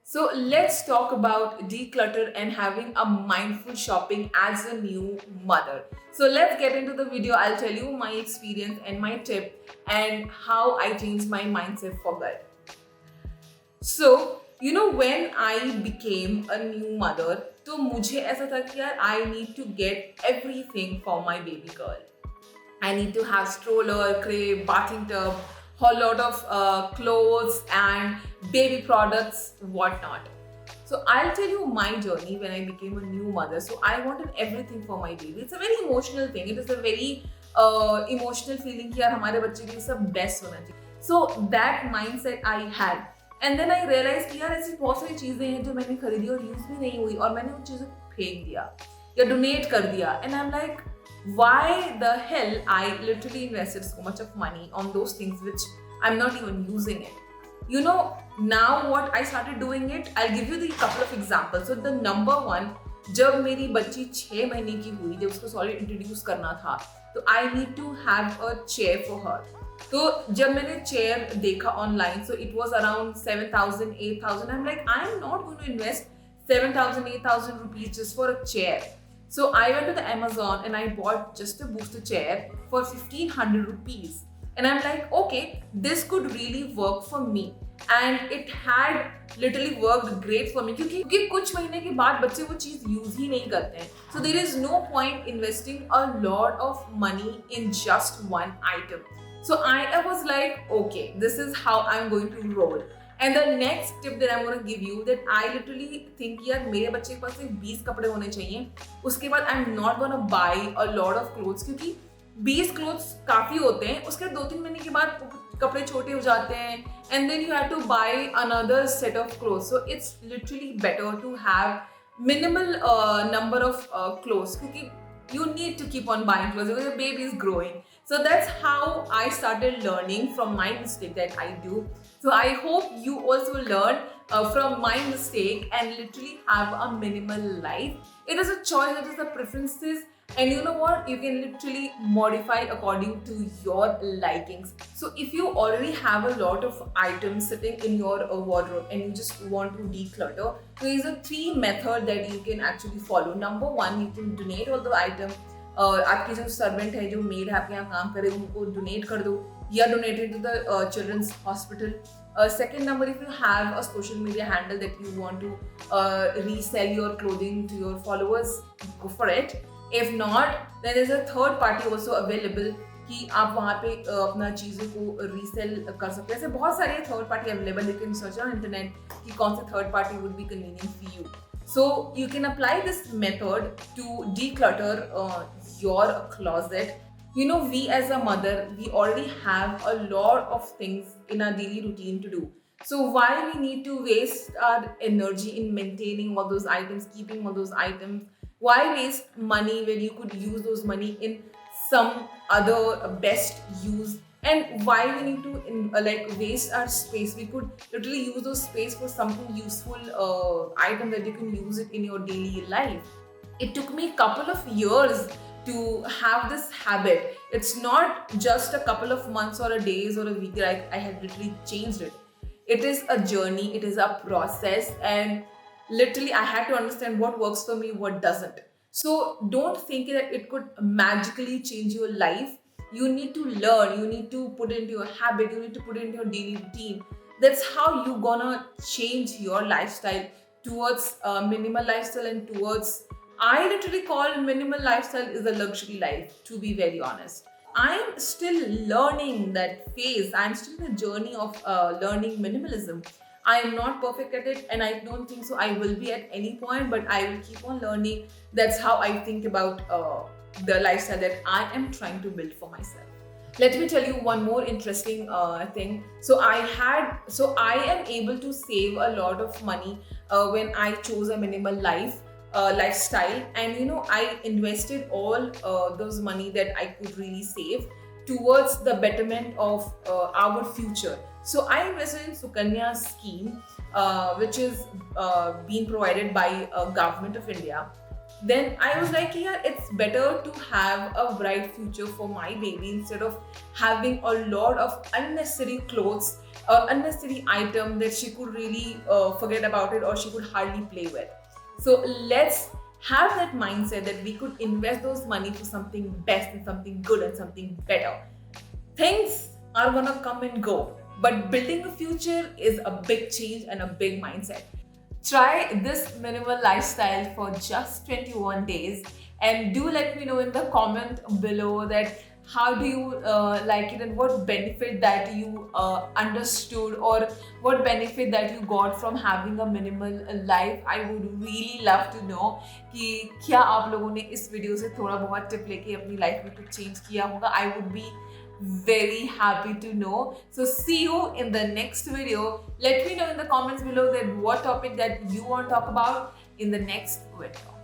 So let's talk about declutter and having a mindful shopping as a new mother. So let's get into the video. I'll tell you my experience and my tip and how I changed my mindset for good. So, when I became a new mother, तो मुझे ऐसा था कि यार I need to get everything for my baby girl. I need to have stroller, crib, bathing tub, whole lot of clothes and baby products, whatnot. So I'll tell you my journey when I became a new mother. So I wanted everything for my baby. It's a very emotional thing. It is a very emotional feeling कि यार हमारे बच्चे के लिए सब best होना चाहिए. So that mindset I had. And then I realized कि यार ऐसी बहुत सारी चीजें हैं जो मैंने खरीदी और यूज भी नहीं हुई और मैंने उन चीजों को फेंक दिया या डोनेट कर दिया. And I'm like, why the hell I literally invested so much of money on those things which I'm not even using it. Now what I started doing it, I'll give you the couple of examples. So the number one, जब मेरी बच्ची 6 महीने की हुई, जब उसको solid introduce करना था, तो I need to have a chair for her. तो जब मैंने चेयर देखा online, so it was around 7,000, 8,000. I'm like, I'm not going to invest 7,000, 8,000 rupees just for a chair. So I went to the Amazon and I bought just a booster chair for 1,500 rupees. And I'm like, okay, this could really work for me. And it had literally worked great for me क्योंकि कुछ महीने के बाद बच्चे वो चीज use ही नहीं करते हैं. So there is no point investing a lot of money in just one item. So I was like, okay, this is how I'm going to roll. And the next tip that I'm going to give you, that I literally think यार मेरे बच्चे के पास सिर्फ 20 कपड़े होने चाहिए. उसके बाद I'm not going to buy a lot of clothes क्योंकि 20 clothes काफी होते हैं. उसके 2-3 महीने के बाद कपड़े छोटे हो जाते हैं and then you have to buy another set of clothes. So it's literally better to have minimal number of clothes क्योंकि you need to keep on buying clothes because your baby is growing. So that's how I started learning from my mistake that I do. So I hope you also learn from my mistake and literally have a minimal life. It is a choice, it is the preferences, and you know what? You can literally modify according to your likings. So if you already have a lot of items sitting in your wardrobe and you just want to declutter, there is a 3 method that you can actually follow. Number 1, you can donate all the item. आपके जो servant है, जो made है आपके यहाँ काम करे, उनको डोनेट कर दो या donate it to the children's hospital. Second number, if you have a social media handle that you want to resell your clothing to your followers, go for it. If not, then there's a third party also available कि आप वहाँ पे अपना चीज़ों को resale कर सकते हैं. ऐसे बहुत सारे third party available. You can search on internet कि कौन से third party would be convenient for you. So you can apply this method to declutter your closet. We as a mother, we already have a lot of things in our daily routine to do. So why we need to waste our energy in maintaining all those items, keeping all those items? Why waste money when you could use those money in some other best use? And why we need to waste our space? We could literally use those space for something useful item that you can use it in your daily life. It took me a couple of years to have this habit. It's not just a couple of months or a days or a week that I have literally changed it. It is a journey, it is a process, and literally I had to understand what works for me, what doesn't. So don't think that it could magically change your life. You need to learn, you need to put it into your habit, you need to put it into your daily routine. That's how you gonna change your lifestyle towards minimal lifestyle and towards, I literally call minimal lifestyle is a luxury life, to be very honest. I'm still learning that phase. I'm still in a journey of learning minimalism. I am not perfect at it, and I don't think so I will be at any point, but I will keep on learning. That's how I think about the lifestyle that I am trying to build for myself. Let me tell you one more interesting thing. So I am able to save a lot of money when I chose a minimal lifestyle, and I invested all those money that I could really save towards the betterment of our future. So I invested in Sukanya scheme, which is being provided by Government of India. then I was like, yeah, it's better to have a bright future for my baby instead of having a lot of unnecessary clothes or unnecessary item that she could really forget about it or she could hardly play with. So let's have that mindset that we could invest those money for something best and something good and something better. Things are gonna come and go, but building a future is a big change and a big mindset. Try this minimal lifestyle for just 21 days and do let me know in the comment below that how do you like it and what benefit that you understood or what benefit that you got from having a minimal life. I would really love to know कि क्या आप लोगों ने इस video से थोड़ा बहुत tip लेके अपनी लाइफ में कुछ चेंज किया होगा. I would be very happy to know. So see you in the next video. Let me know in the comments below that what topic that you want to talk about in the next video.